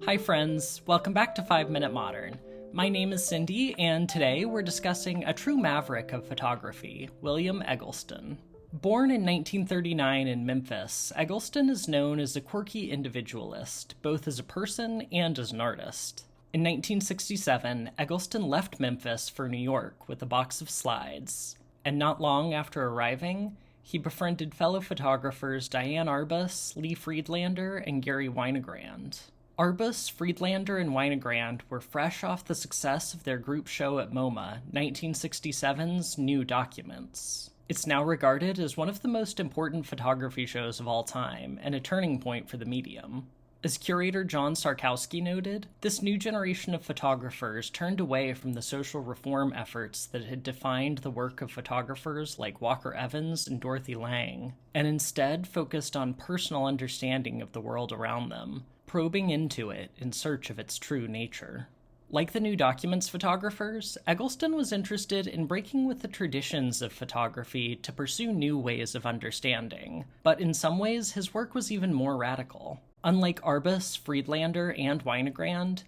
Hi friends, welcome back to 5 Minute Modern. My name is Cindy, and today we're discussing a true maverick of photography, William Eggleston. Born in 1939 in Memphis, Eggleston is known as a quirky individualist, both as a person and as an artist. In 1967, Eggleston left Memphis for New York with a box of slides, and not long after arriving, he befriended fellow photographers Diane Arbus, Lee Friedlander, and Gary Winogrand. Arbus, Friedlander, and Winogrand were fresh off the success of their group show at MoMA, 1967's New Documents. It's now regarded as one of the most important photography shows of all time, and a turning point for the medium. As curator John Szarkowski noted, this new generation of photographers turned away from the social reform efforts that had defined the work of photographers like Walker Evans and Dorothy Lang, and instead focused on personal understanding of the world around them, probing into it in search of its true nature. Like the New Documents photographers, Eggleston was interested in breaking with the traditions of photography to pursue new ways of understanding, but in some ways his work was even more radical. Unlike Arbus, Friedlander, and Winogrand,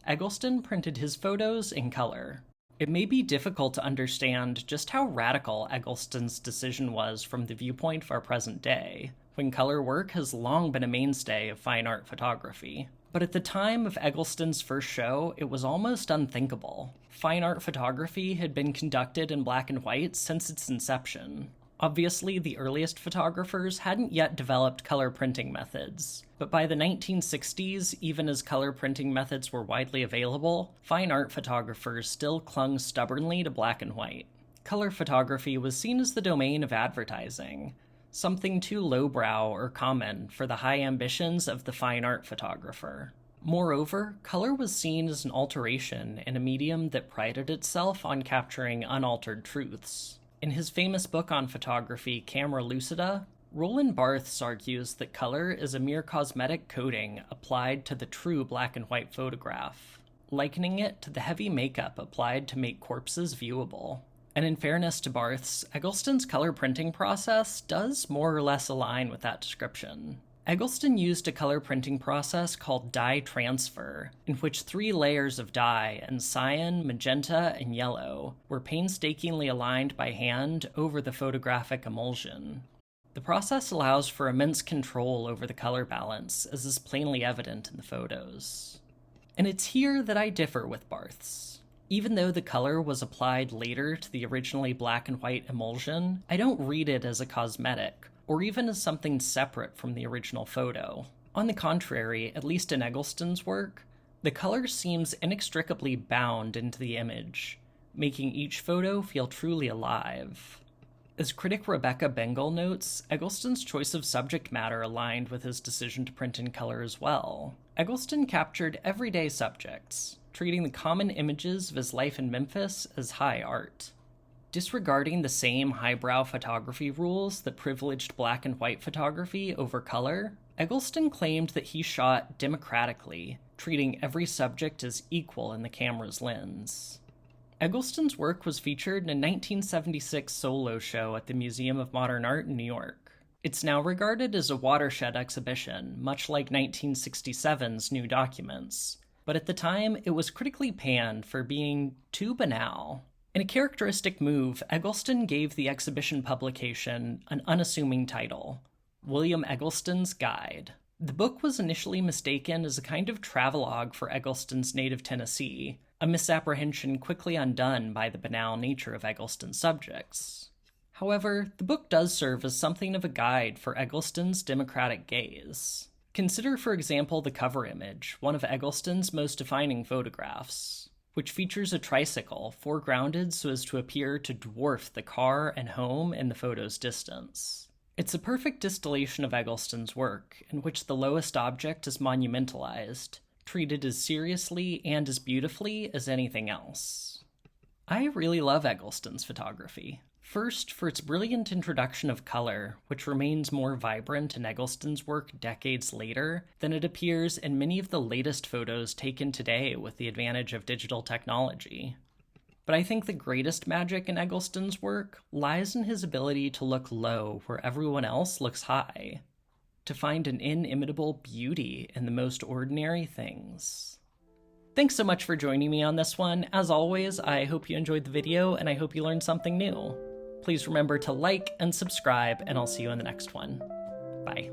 Eggleston printed his photos in color. It may be difficult to understand just how radical Eggleston's decision was from the viewpoint of our present day, when color work has long been a mainstay of fine art photography. But at the time of Eggleston's first show, it was almost unthinkable. Fine art photography had been conducted in black and white since its inception. Obviously, the earliest photographers hadn't yet developed color printing methods, but by the 1960s, even as color printing methods were widely available, fine art photographers still clung stubbornly to black and white. Color photography was seen as the domain of advertising, something too lowbrow or common for the high ambitions of the fine art photographer. Moreover, color was seen as an alteration in a medium that prided itself on capturing unaltered truths. In his famous book on photography, Camera Lucida, Roland Barthes argues that color is a mere cosmetic coating applied to the true black and white photograph, likening it to the heavy makeup applied to make corpses viewable. And in fairness to Barthes, Eggleston's color printing process does more or less align with that description. Eggleston used a color printing process called dye transfer, in which 3 layers of dye in cyan, magenta, and yellow were painstakingly aligned by hand over the photographic emulsion. The process allows for immense control over the color balance, as is plainly evident in the photos. And it's here that I differ with Barthes. Even though the color was applied later to the originally black and white emulsion, I don't read it as a cosmetic, or even as something separate from the original photo. On the contrary, at least in Eggleston's work, the color seems inextricably bound into the image, making each photo feel truly alive. As critic Rebecca Bengal notes, Eggleston's choice of subject matter aligned with his decision to print in color as well. Eggleston captured everyday subjects, treating the common images of his life in Memphis as high art. Disregarding the same highbrow photography rules that privileged black and white photography over color, Eggleston claimed that he shot democratically, treating every subject as equal in the camera's lens. Eggleston's work was featured in a 1976 solo show at the Museum of Modern Art in New York. It's now regarded as a watershed exhibition, much like 1967's New Documents, but at the time it was critically panned for being too banal. In a characteristic move, Eggleston gave the exhibition publication an unassuming title, William Eggleston's Guide. The book was initially mistaken as a kind of travelogue for Eggleston's native Tennessee, a misapprehension quickly undone by the banal nature of Eggleston's subjects. However, the book does serve as something of a guide for Eggleston's democratic gaze. Consider, for example, the cover image, one of Eggleston's most defining photographs, which features a tricycle foregrounded so as to appear to dwarf the car and home in the photo's distance. It's a perfect distillation of Eggleston's work, in which the lowest object is monumentalized, treated as seriously and as beautifully as anything else. I really love Eggleston's photography. First, for its brilliant introduction of color, which remains more vibrant in Eggleston's work decades later than it appears in many of the latest photos taken today with the advantage of digital technology. But I think the greatest magic in Eggleston's work lies in his ability to look low where everyone else looks high. to find an inimitable beauty in the most ordinary things. Thanks so much for joining me on this one. As always, I hope you enjoyed the video and I hope you learned something new. Please remember to like and subscribe, and I'll see you in the next one. Bye.